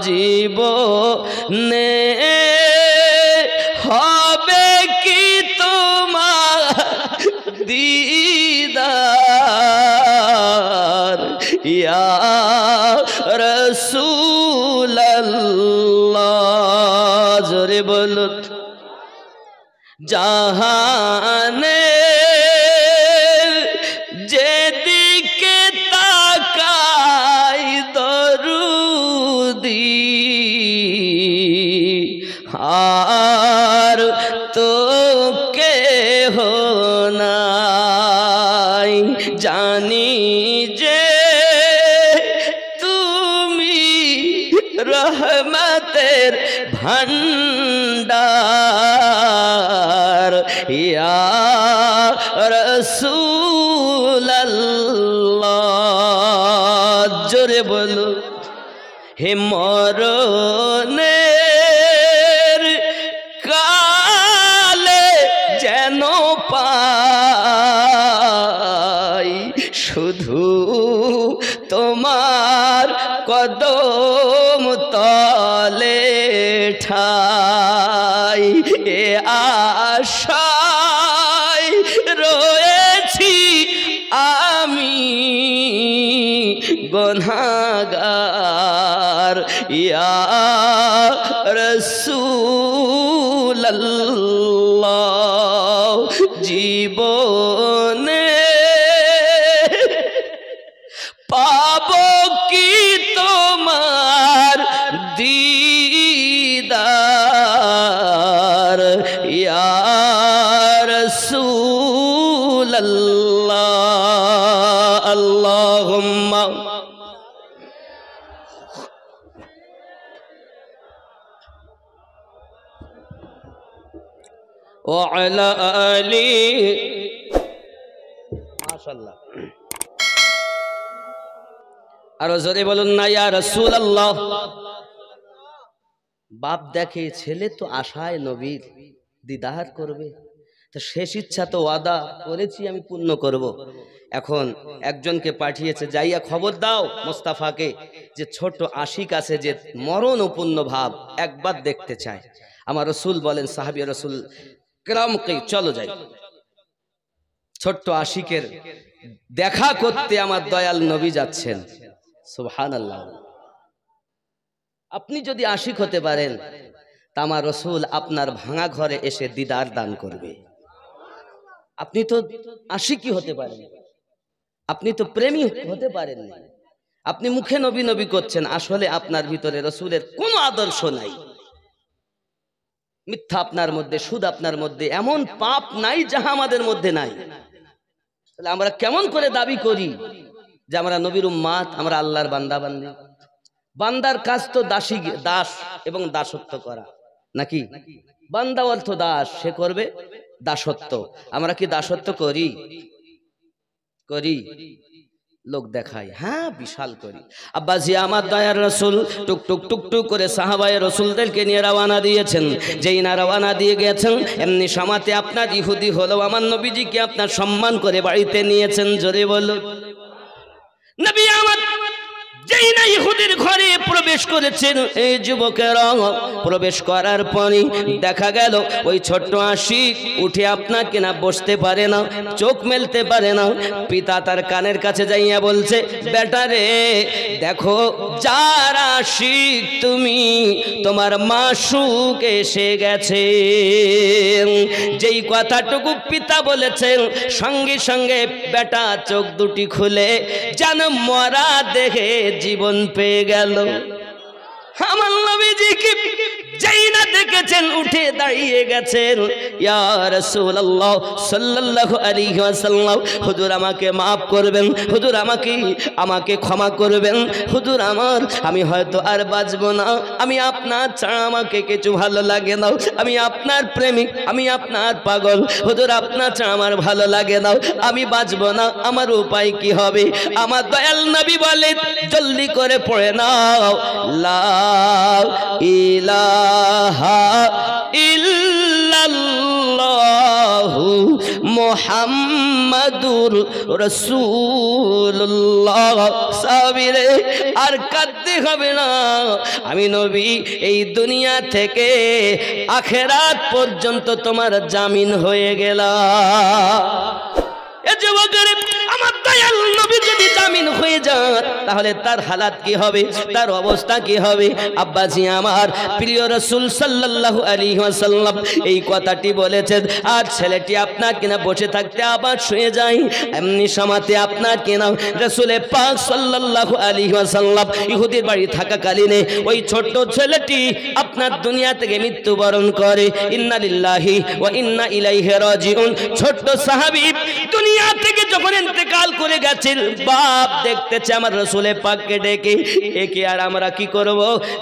জীবনে হবে কি তোমার দিদার, ইয়া রাসূলুল্লাহ। জোরে বলুন। জাহানে যেদিকে তাকাই দরুদি, আর তো কেহ নাই, জানি যে তুমি রহমতের ভান্ডার, ইয়া রাসূলুল্লাহ। জোরে বলো। হে মরণের কালে যেন পাই শুধু তোমার কদম তলে ঠাই, এ আশায় রয়েছি আমি গুনাহগার, ইয়া রাসূলুল্লাহ। জীবনে পাবো কি তোমার দিদার, ইয়া রাসূলুল্লাহ। আল্লাহুম্মা ওয়া আলা আলি। মাশাআল্লাহ। আর জোরে বলুন না, ইয়া রাসূলুল্লাহ। বাপ দেখে ছেলে তো আশায় নবীর দিদার করবে, তো শেষ ইচ্ছা তো ওয়াদা করেছি আমি পূর্ণ করব। এখন একজনকে পাঠিয়েছে, যাইয়া খবর দাও মোস্তাফাকে যে ছোট আশিক আছে যে মরণ উপন্ন ভাব একবার দেখতে চায়। আমার রসুল বলেন, সাহাবী রসুল কেরামকে চলো যাই, ছোট্ট আশিকের দেখা করতে আমার দয়াল নবী যাচ্ছেন। সুবহানাল্লাহ। আপনি যদি আশিক হতে পারেন, তা আমার রসুল আপনার ভাঙা ঘরে এসে দিদার দান করবে। আপনি তো আশিকই হতে পারেন, আপনি তো প্রেমী হতে পারেন না, আপনি মুখে নবী নবী করছেন, আসলে আপনার ভিতরে রসুলের কোনো আদর্শ নাই। মিথ্যা আপনার মধ্যে, সুদ আপনার মধ্যে, এমন পাপ নাই যাহা আমাদের মধ্যে নাই। তাহলে আমরা কেমন করে দাবি করি যে আমরা নবীর উম্মাত, আমরা আল্লাহর বান্দা বান্দি? বান্দার কাজ তো দাস এবং দাসত্ব করা, নাকি? বান্দা অর্থ দাস, সে করবে দাসত্ব। আমরা কি দাসত্ব করি? করি? লোক দেখাই, হ্যাঁ বিশাল করি। আব্বাজি আমার দয়ার রাসূল টুক টুক টুক টুক করে সাহাবায়ে রাসূলদেরকে নিয়ে রওনা দিয়েছেন। যেই না রওনা দিয়ে গেছেন, এমনি সমাতে আপনার ইহুদি হলো আমার নবীজিকে আপনার সম্মান করে বাড়িতে নিয়েছেন। জোরে বলো নবী আমার যেই না ইহুদির ঘরে প্রবেশ করেছেন, এই যুবকেরা প্রবেশ করার পরই দেখা গেল ওই ছোট্ট আশিক উঠে আপনাকে না বসতে পারে না, চোখ মেলতে পারে না। পিতা তার কানের কাছে যাইয়া বলছে, বেটা রে দেখো যার আশিক তুমি, তোমার মাসুক এসে গেছে। যেই কথাটুকু পিতা বলেছেন, সঙ্গে সঙ্গে বেটা চোখ দুটি খুলে যেন মরা দেখে জীবন পেয়ে গেল। আমার নবীজিকে যেই না দেখেছেন উঠে দাঁড়িয়ে গেছেন, ইয়া রাসূলুল্লাহ সাল্লাল্লাহু আলাইহি ওয়াসাল্লাম, হুজুর আমাকে maaf করবেন, হুজুর আমাকে ক্ষমা করবেন, হুজুর আমি হয়তো আর বাঁচব না, আমি আপনার ছাড়া আমাকে কিছু ভালো লাগে না, আমি আপনার প্রেমিক, আমি আপনার পাগল, হুজুর আপনার ছাড়া আমার ভালো লাগে না, আমি বাঁচব না, আমার উপায় কি হবে? আমার দয়াল নবী বলেন, জলদি করে পড়ে নাও লা ইলাহা ইল্লাল্লাহু মুহাম্মাদুর রাসূলুল্লাহ। সাবিরে আর কাঁদতে হবে না, আমি নবী এই দুনিয়া থেকে আখিরাত পর্যন্ত তোমার জামিন হয়ে গেলাম। এ যুবকের আমার দয়াল নবী যদি জামিন হয়ে যান, তাহলে তার হালাত কি হবে, তার অবস্থা কি হবে? আব্বাজি আমার প্রিয় রাসূল সাল্লাল্লাহু আলাইহি ওয়াসাল্লাম এই কথাটি বলেছেন, আর ছেলেটি আপনার কিনা বসে থাকতে আবার শুয়ে যায়। এমনি সমাতে আপনার কিনা রাসূলে পাক সাল্লাল্লাহু আলাইহি ওয়াসাল্লাম ইহুদির বাড়ি থাকাকালীনে ওই ছোট্ট ছেলেটি আপনার দুনিয়া থেকে মৃত্যুবরণ করে। ইন্না লিল্লাহি ওয়া ইন্না ইলাইহি রাজিউন। ছোট্ট সাহাবী দুনিয়া থেকে যখন ইন্তেকাল করে গেছেন, বাপ দেখতেছে আমার রাসূলে পাককে ডেকে, একে আর আমরা কি করব?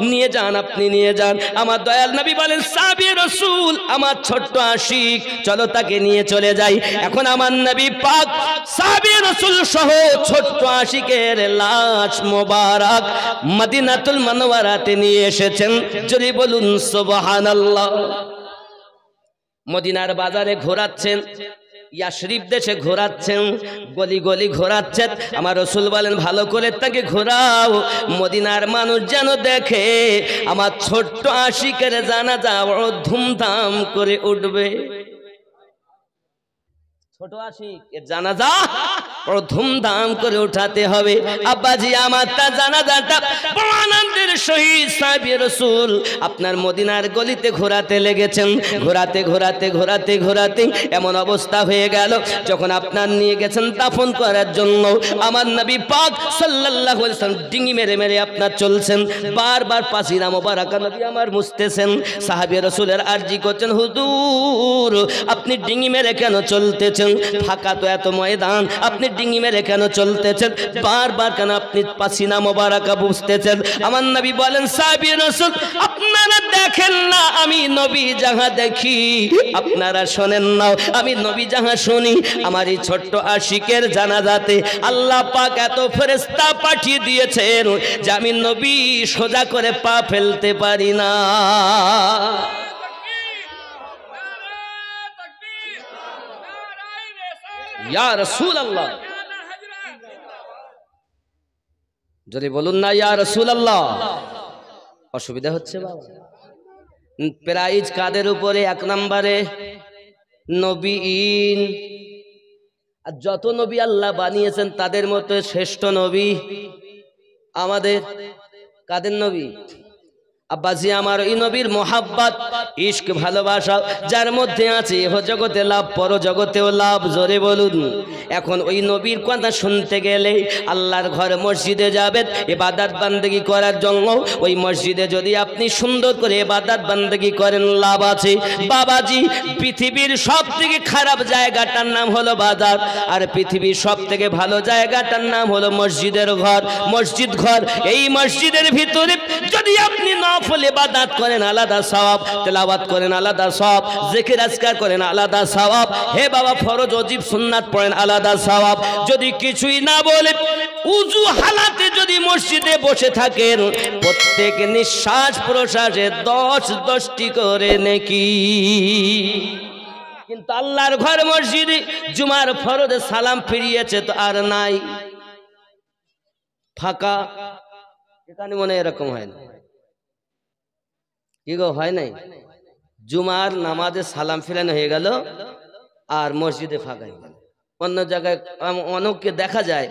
নিয়ে যান, আপনি নিয়ে যান। আমার দয়াল নবী বলেন, সাহাবী রাসূল আমার ছোট্ট আশিক, চলো তাকে নিয়ে চলে যাই। এখন আমার নবী পাক সাহাবী রাসূল সহ ছোট্ট আশিকের লাশ মোবারক মদিনাতুল মুনাওয়ারাতে নিয়ে এসেছেন। যদি বলুন সুবহানাল্লাহ। মদিনার বাজারে ঘোরাচ্ছেন, ইয়াশরিফ দেশে ঘোরাচ্ছেন, গলি গলি ঘোরাচ্ছেন। আমার রাসূল বলেন, ভালো করে তাকে ঘোরাও, মদিনার মানুষ যেন দেখে আমার ছোট্ট আশিকের জানাজা বড় ধুমধাম করে উঠবে। ছোট আশিক এর জানাজা বড় ধুমধাম করে উঠাতে হবে। আব্বাজি আমার তার জানাজাটা বড় আনন্দের সহিত সাহাবী রাসূল আপনার মদিনার গলিতে ঘোরাতে লেগেছেন। ঘোরাতে ঘোরাতে ঘোরাতে ঘোরাতে এমন অবস্থা হয়ে গেল, যখন আপনার নিয়ে গেছেন দাফন করার জন্য, আমার নবী পাক সাল্লাল্লাহু আলাইহি ওয়াসাল্লাম ডিঙি মেরে মেরে আপনার চলছেন, বারবার পাসিনা মোবারকা নবী আমার মুছতেছেন। সাহাবী রাসূলের আরজি করছেন, হুজুর আপনি ডিঙি মেরে কেন চলতেছেন? ফাঁকা তো এত ময়দান, আপনি ডিঙি মেরে কেন চলতেছেন? বারবার কেন আপনি পাসিনা মোবারকা বুঝতেছেন? আমার নবী বলেন, সাহাবী রাসূল আপনারা দেখেন না আমি নবী যাহা দেখি, আপনারা শোনেন না আমি নবী যাহা শুনি। আমার এই ছোট্ট আশিকের জানাজাতে আল্লাহ পাক এত ফেরেশতা পাঠিয়ে দিয়েছেন যে আমি নবী সোজা করে পা ফেলতে পারি না। ইয়া রাসূলুল্লাহ, যদি বলুন না ইয়া রাসূলুল্লাহ। অসুবিধা হচ্ছে বাবা? প্রাইজ কাদের উপরে? এক নম্বরে নবীন। আর যত নবী আল্লাহ বানিয়েছেন তাদের মধ্যে শ্রেষ্ঠ নবী আমাদের কাদের নবী? আব্বাজি আমার এই নবীর মোহাব্বত ইশক ভালোবাসা যার মধ্যে আছে ইহ জগতে লাভ পর জগতেও লাভ, জোরে বলুন। এখন ওই নবীর কথা শুনতে গেলে আল্লাহর ঘর মসজিদে যাবেন ইবাদত বান্দেগি করার জন্য। ওই মসজিদে যদি আপনি সুন্দর করে ইবাদত বান্দেগি করেন লাভ আছে। বাবাজি পৃথিবীর সব থেকে খারাপ জায়গাটার নাম হলো বাজার, আর পৃথিবীর সব থেকে ভালো জায়গাটার নাম হলো মসজিদের ঘর, মসজিদ ঘর। এই মসজিদের ভিতরে যদি আপনি নফল ইবাদত করেন আলাদা সওয়াব, তেলাওয়াত করেন আলাদা সওয়াব, জিকির আজকার করেন আলাদা সওয়াব, হে বাবা ফরজ ওয়াজিব সুন্নাত পড়েন আলাদা সওয়াব। যদি কিছুই না বলে উযু হালাতে যদি মসজিদে বসে থাকেন প্রত্যেক নিঃশ্বাস প্রশ্বাসে 10-10টি করে নেকি। কিন্তু আল্লাহর ঘর মসজিদে জুমার ফরজে সালাম ফিরিয়েছে তো আর নাই, ফাঁকা। এখানে মনে এরকম হয় না, কি গো হয় নাই? জুমার নামাজে সালাম ফিরানো হয়ে গেল আর মসজিদে ফাঁকা হয়ে গেল। অন্য জায়গায় অনেককে দেখা যায়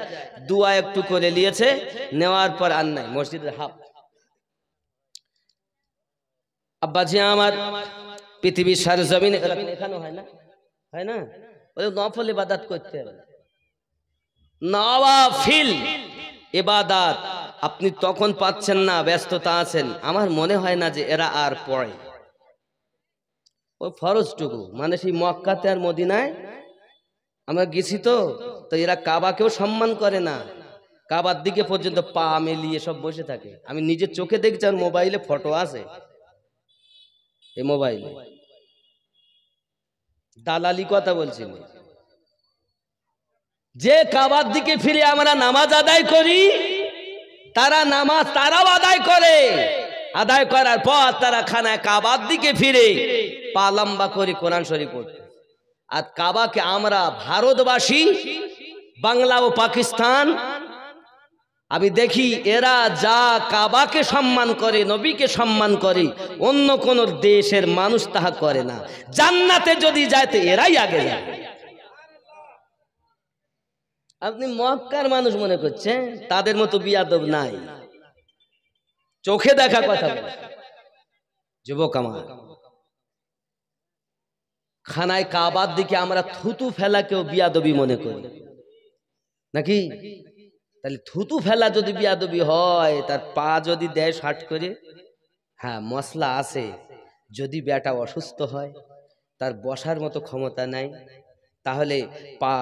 দুয়া একটু করে নিয়েছে, নেওয়ার পর আর নাই, মসজিদের হাফ। আব্বাজি আমার পৃথিবীর সরজমিনে এখানে হয় না, হয় না? ওই নফল ইবাদত করতে হবে, নওয়াফিল ইবাদত আপনি তখন পাচ্ছেন না, ব্যস্ততা আছেন। আমার মনে হয় না যে এরা আর পড়ে ওই ফরজটুকু, মানে সেই মক্কাতে আর মদিনায় আমরা গেছি তো এরা কাবাকেও সম্মান করে না, কাবার দিকে পর্যন্ত পা মেলিয়ে সব বসে থাকে। আমি নিজের চোখে দেখছি, আর মোবাইলে ফটো আছে, এই মোবাইলে দালালি কথা বলছি। যে কাবার দিকে ফিরে আমরা নামাজ আদায় করি, তারা নামাজ তারাও আদায় করে, আদায় করার পর তারা খানায় কাবার দিকে ফিরে পা লম্বা করে কোরআন শরীফ পড়তে। আর কাবাকে আমরা ভারতবাসী, বাংলা ও পাকিস্তান, আমি দেখি এরা যা কাবাকে সম্মান করে, নবীকে সম্মান করে, অন্য কোন দেশের মানুষ তাহা করে না। জান্নাতে যদি যায় তো এরাই আগে যায়। আপনি মক্কার মানুষ মনে করছেন, তাদের মতো বিয়াদব নাই, চোখে দেখা কথা বলে। যুবক আমার, খানায় কাবার দিকে আমরা থুতু ফেলাকেও বিয়াদবি মনে করি নাকি? তাহলে থুতু ফেলা যদি বিয়াদবি হয়, তার পা যদি দেয় শার্ট করে, হ্যাঁ মশলা আছে। যদি বেটা অসুস্থ হয়, তার বসার মতো ক্ষমতা নাই, তাহলে পা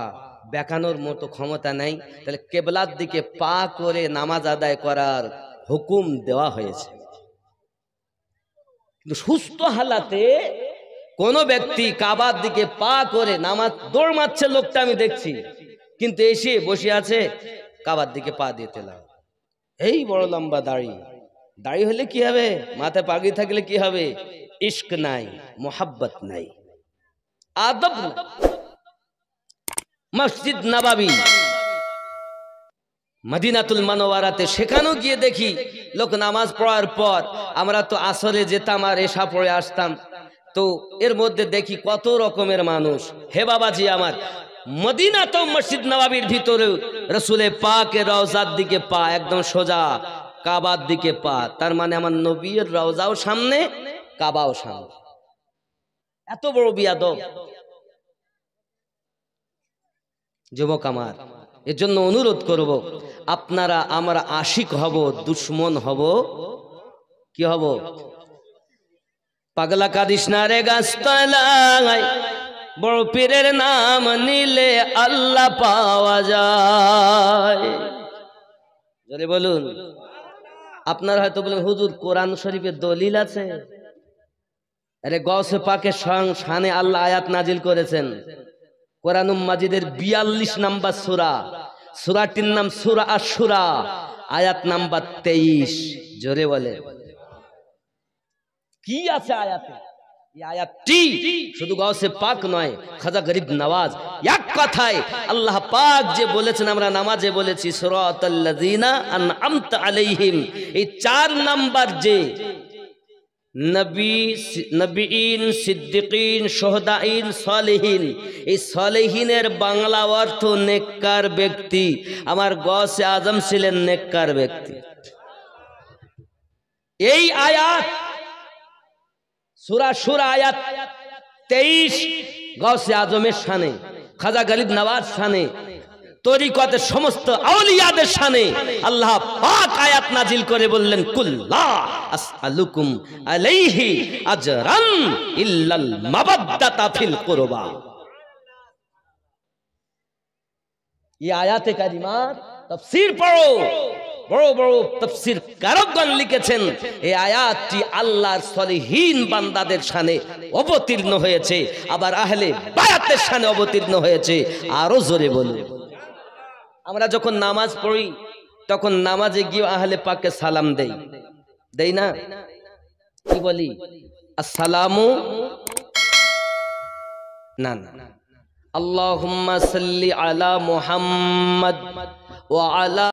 বেকানোর মতো ক্ষমতা নাই, তাহলে কেবলার দিকে পা করে নামাজ আদায় করার হুকুম দেওয়া হয়েছে। কিন্তু সুস্থ হালাতে কোন ব্যক্তি কাবার দিকে পা করে নামাজ দৌড় মারছে, লোকটা আমি দেখছি, কিন্তু এসে বসে আছে কাবার দিকে পা দিয়ে তেলাও। এই বড় লম্বা দাড়ি, দাড়ি হলে কি হবে? মাথায় পাগড়ি থাকলে কি হবে? ইশক নাই, মোহাব্বত নাই, আদব নাই। মসজিদ নববী মদিনাতুল মুনাওয়ারাতে, সেখানেও গিয়ে দেখি লোক নামাজ পড়ার পর, আমরা তো আসরে যেতাম আর এশা পড়ে আসতাম, তো এর মধ্যে দেখি কত রকমের মানুষ। হে বাবাজি আমার, মদিনাতেও মসজিদ নববীর ভিতরে রসুলে পাকের রওজার দিকে পা, একদম সোজা কাবার দিকে পা, তার মানে আমার নবীর রওজাও সামনে, কাবাও সামনে। এত বড় বিয়াদব যুবক আমার। এর জন্য অনুরোধ করব, আপনারা আমরা আশিক হব, দুশ্মন হব, কি হব? পাগলা কাদিস না রে গাছতলায়, বড় পীরের নাম নিলে আল্লাহ পাওয়া যায়। জোরে বলুন। আপনারা হয়তো বলেন হুজুর কোরআন শরীফের দলিল আছে? আরে গৌসে পাকের শানে আল্লাহ আয়াত নাজিল করেছেন। কোরআনুল মাজিদের 42 নম্বর সূরা, সূরাটির নাম সূরা আশ-শুরা, আয়াত নাম্বার 23। জোরে বলে কি আছে আয়াতে? এই আয়াতটি শুধু গৌসে পাক নয়, খাজা গরিব নওয়াজ, এক কথায় আল্লাহ পাক যে বলেছেন, আমরা নামাজে বলেছি সিরাতাল লাযিনা আনআমতা আলাইহিম, এই 4 নাম্বার যে নবীন, সিদ্দিকিন, শুহাদাইন, সালেহিন, এই সালেহিনের বাংলা অর্থ নেককার ব্যক্তি। আমার গৌসে আজম ছিলেন নেককার ব্যক্তি। এই আয়াত সূরা শুরা আয়াত 23 গাউসে আজমের শানে, খাজা গরিব নওয়াজ শানে, তরিকতের সমস্ত আউলিয়াদের শানে আল্লাহ পাক আয়াত নাজিল করে বললেন, কুল্লা আসআলুকুম আলাইহি আজরান ইল্লাল মাবাদ্দাতা ফিল কুরবা। এই আয়াতে কারিমার তাফসীর পড়ো, বড় বড় তাফসীর কারকগণ লিখেছেন এই আয়াতটি আল্লাহর সলিহীন বান্দাদের শানে অবতীর্ণ হয়েছে, আবার আহলে বায়াতের শানে অবতীর্ণ হয়েছে। আরো জোরে বলুন। আমরা যখন নামাজ পড়ি তখন নামাজে গিয়ে আহলে পাককে সালাম দেই না? কি বলি? আসসালামু না, আল্লাহুম্মা সাল্লি আলা মুহাম্মাদ ওয়া আলা